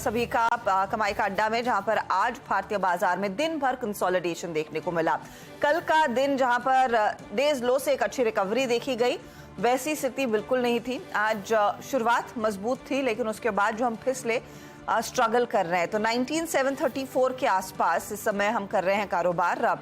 सभी का कमाई का अड्डा में, जहां पर आज भारतीय बाजार में दिन भर कंसोलिडेशन देखने को मिला। कल का दिन जहां पर डेज लो से एक अच्छी रिकवरी देखी गई, वैसी स्थिति बिल्कुल नहीं थी। आज शुरुआत मजबूत थी, लेकिन उसके बाद जो हम फिसले स्ट्रगल कर रहे हैं। तो 19,734 के आसपास इस समय हम कर रहे हैं कारोबार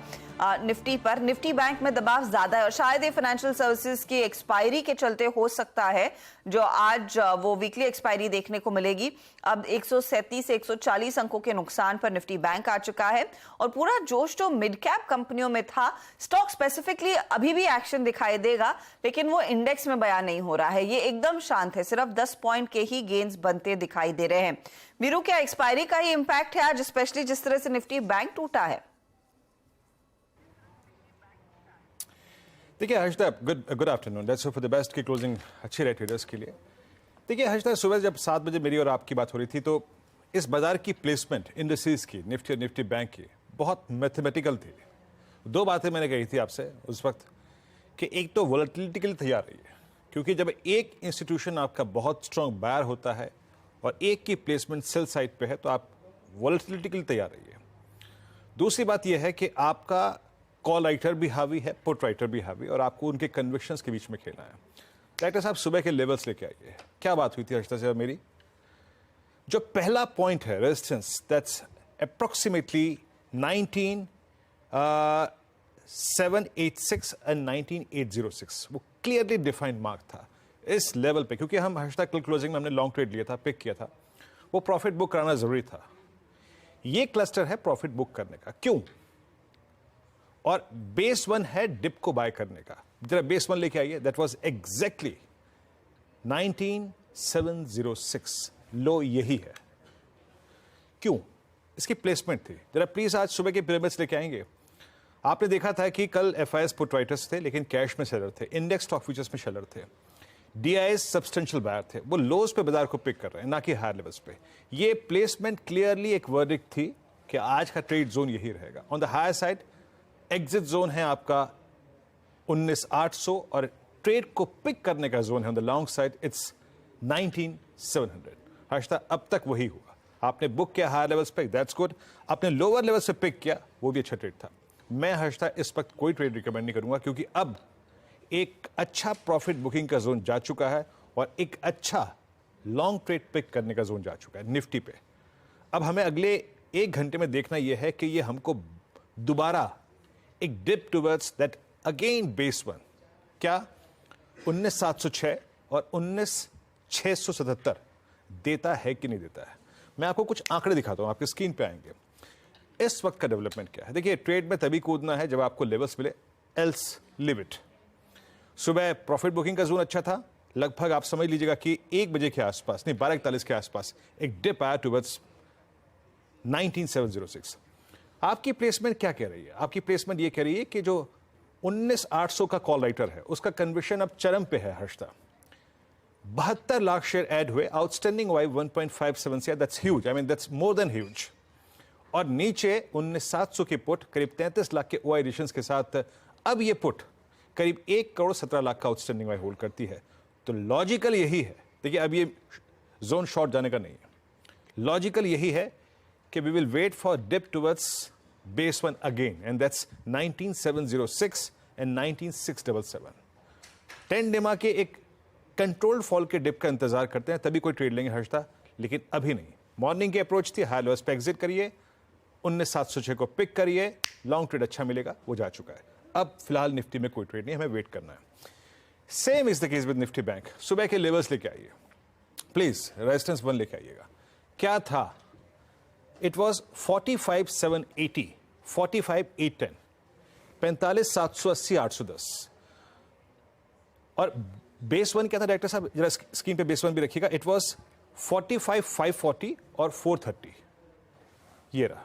निफ्टी पर। निफ्टी बैंक में दबाव ज्यादा है और शायद ये फाइनेंशियल सर्विसेज की एक्सपायरी के चलते हो सकता है, जो आज वो वीकली एक्सपायरी देखने को मिलेगी। अब 137 से 140 अंकों के नुकसान पर निफ्टी बैंक आ चुका है और पूरा जोश जो मिड कैप कंपनियों में था, स्टॉक स्पेसिफिकली अभी भी एक्शन दिखाई देगा, लेकिन वो इंडेक्स में बयान नहीं हो रहा है। ये एकदम शांत है, सिर्फ 10 पॉइंट के ही गेन्स बनते दिखाई दे रहे हैं। वीरू, क्या एक्सपायरी का ही इंपैक्ट है आज, स्पेशली जिस तरह से निफ्टी बैंक टूटा है? देखिए Harshada, good afternoon. Let's hope for the best की क्लोजिंग अच्छी रहे ट्रेडर्स के लिए। देखिए हर्षदा, सुबह जब 7 बजे मेरी और आपकी बात हो रही थी तो इस बाजार की प्लेसमेंट इंडस्ट्रीज की, निफ्टी और निफ्टी बैंक की, बहुत मैथमेटिकल थी। दो बातें मैंने कही थी आपसे उस वक्त कि एक तो वॉलेटिलिटी के लिए तैयार रही है, क्योंकि जब एक इंस्टीट्यूशन आपका बहुत स्ट्रॉन्ग बायर होता है और एक की प्लेसमेंट सेल साइड पे है तो आप वॉलेटिलिटी के लिए तैयार रहिए। दूसरी बात यह है कि आपका कॉल राइटर भी हावी है, पुट राइटर भी हावी, और आपको उनके कन्विक्शंस के बीच में खेलना है। डायरेक्टर साहब, सुबह के लेवल्स लेके आइए। क्या बात हुई थी हर्षदा से मेरी? जो पहला पॉइंट है रेजिस्टेंस, दैट्स अप्रोक्सीमेटली 19,786 एंड 19,806, वो क्लियरली डिफाइंड मार्क था इस लेवल पे, क्योंकि हम हर्षदा कल क्लोजिंग में हमने लॉन्ग ट्रेड लिया था, पिक किया था, वो प्रॉफिट बुक कराना जरूरी था। ये क्लस्टर है प्रॉफिट बुक करने का। क्यों? और बेस वन है डिप को बाय करने का। जरा बेस वन लेके आइए। दैट वाज एग्जैक्टली 19,706, लो यही है। क्यों? इसकी प्लेसमेंट थी। जरा प्लीज आज सुबह के पिरामिड्स लेके आएंगे। आपने देखा था कि कल एफआईएस पुट राइटर्स थे, लेकिन कैश में सेलर थे, इंडेक्स स्टॉक फ्यूचर्स में सेलर थे, डीआईएस सब्सटेंशियल बायर थे। वो लोज पे बाजार को पिक कर रहे हैं, ना कि हायर लेवल्स पे। ये प्लेसमेंट क्लियरली एक वर्डिक्ट थी कि आज का ट्रेड जोन यही रहेगा। On the higher side exit zone है आपका 19,800 और ट्रेड को पिक करने का जोन है on the long side it's 19,700। Harshada, अब तक वही हुआ। आपने बुक किया हायर लेवल्स पे, दैट्स गुड। आपने लोअर लेवल से पिक किया, वो भी अच्छा ट्रेड था। मैं हर्षदा इस वक्त कोई ट्रेड रिकमेंड नहीं करूंगा, क्योंकि अब एक अच्छा प्रॉफिट बुकिंग का जोन जा चुका है और एक अच्छा लॉन्ग ट्रेड पिक करने का जोन जा चुका है निफ्टी पे। अब हमें अगले 1 घंटे में देखना यह है कि ये हमको दोबारा एक dip towards that again base one, क्या 19,706 और 19,677 देता है कि नहीं देता है। मैं आपको कुछ आंकड़े दिखाता हूं, आपके स्क्रीन पे आएंगे। इस वक्त का डेवलपमेंट क्या है? देखिए, ट्रेड में तभी कूदना है जब आपको लेवल्स मिले, एल्स लिव इट। सुबह प्रॉफिट बुकिंग का जोन अच्छा था, लगभग आप समझ लीजिएगा कि 1 बजे के आसपास, नहीं 12:41 के आसपास एक डिप आया टुवर्ड्स 19,706। आपकी प्लेसमेंट क्या कह रही है? आपकी प्लेसमेंट ये कह रही है कि जो 19,800 का कॉल राइटर है, उसका कन्वर्शन अब चरम पे है हर्षदा। 72 लाख शेयर ऐड हुए, आउटस्टैंडिंग वाई 1.57 से, that's huge, I mean that's more than huge. और नीचे 19,700 की पुट करीब 33 लाख के ओआई एडिशंस के साथ अब ये पुट करीब 1,17,00,000 का आउटस्टैंडिंग वाई होल्ड करती है। तो लॉजिकल यही है, देखिए अब ये जोन शॉर्ट जाने का नहीं है, लॉजिकल यही है कि we will wait for dip towards base one again, and that's 19,706 and 19,677। 10 डेमा के एक कंट्रोल्ड फॉल के डिप का इंतजार करते हैं, तभी कोई ट्रेड लेंगे हर्षदा, लेकिन अभी नहीं। मॉर्निंग की अप्रोच थी, हाई लेवल्स पे एग्जिट करिए, 19,706 को पिक करिए, लॉन्ग ट्रेड अच्छा मिलेगा, वो जा चुका है। अब फिलहाल निफ्टी में कोई ट्रेड नहीं, हमें वेट करना है। Same is the case with Nifty bank. सुबह के लेवल्स लेके आइए प्लीज, रेजिस्टेंस 1 लेके आइएगा। क्या था? It was 45,780, 45,810, 45,780, 810। और बेस वन क्या था डायरेक्टर साहब? जरा स्क्रीन पे बेस वन भी रखिएगा। इट वॉज 45,540 और 430, ये रहा।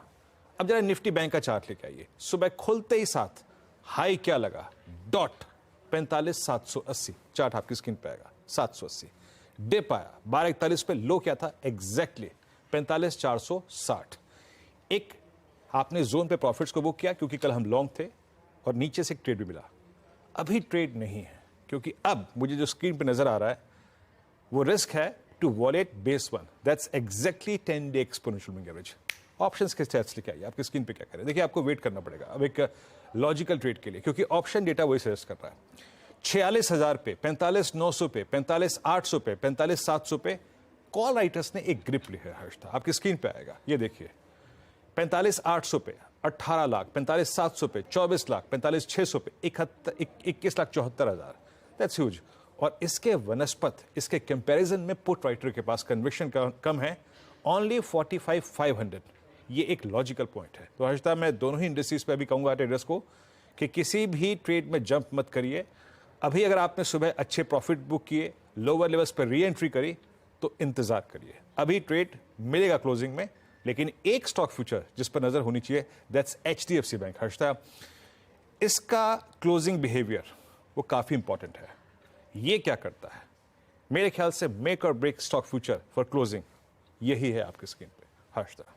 अब जरा निफ्टी बैंक का चार्ट लेके आइए। सुबह खुलते ही साथ हाई क्या लगा? डॉट 45,780, चार्ट आपकी स्क्रीन पे आएगा, 780। डिप आया 12:41 पे, लो क्या था? एग्जैक्टली 45,460। एक आपने जोन पे प्रॉफिट्स को बुक किया क्योंकि कल हम लॉन्ग थे और नीचे से एक ट्रेड भी मिला। अभी ट्रेड नहीं है, क्योंकि अब मुझे जो स्क्रीन पे नजर आ रहा है वो रिस्क है to violate base 1. That's exactly 10-day exponential moving average. Options के स्टैट्स लेके आइए, आपकी स्क्रीन पे क्या करें, देखिए आपको वेट करना पड़ेगा अब एक लॉजिकल ट्रेड के लिए, क्योंकि ऑप्शन डेटा वही सजेस्ट कर रहा है। 46,000 पे, 45,900 पे, 45,800 पे, 45,700 पे कॉल राइटर्स ने एक ग्रिप लिया है हर्ष था, आपकी स्क्रीन पे आएगा, ये देखिए 45,800 पे 18 लाख, 45,700 पे 24 लाख, 45,600 पे 21,74,000, दैट्स ह्यूज। और इसके वनस्पत, इसके कंपैरिजन में पुट राइटर के पास कन्विक्शन कम है, ओनली 45,500। ये एक लॉजिकल पॉइंट है। तो हर्षता मैं दोनों ही इंडस्ट्रीज पे अभी कहूंगा ट्रेडर्स को कि किसी भी ट्रेड में जंप मत करिए। अभी अगर आपने सुबह अच्छे प्रॉफिट बुक किए, लोअर लेवल्स पर री एंट्री करी, तो इंतजार करिए, अभी ट्रेड मिलेगा क्लोजिंग में। लेकिन एक स्टॉक फ्यूचर जिस पर नजर होनी चाहिए, दैट्स HDFC बैंक। हर्षता इसका क्लोजिंग बिहेवियर वो काफी इंपॉर्टेंट है। ये क्या करता है, मेरे ख्याल से मेक और break stock future for closing यही है आपकी स्क्रीन पे हर्षता।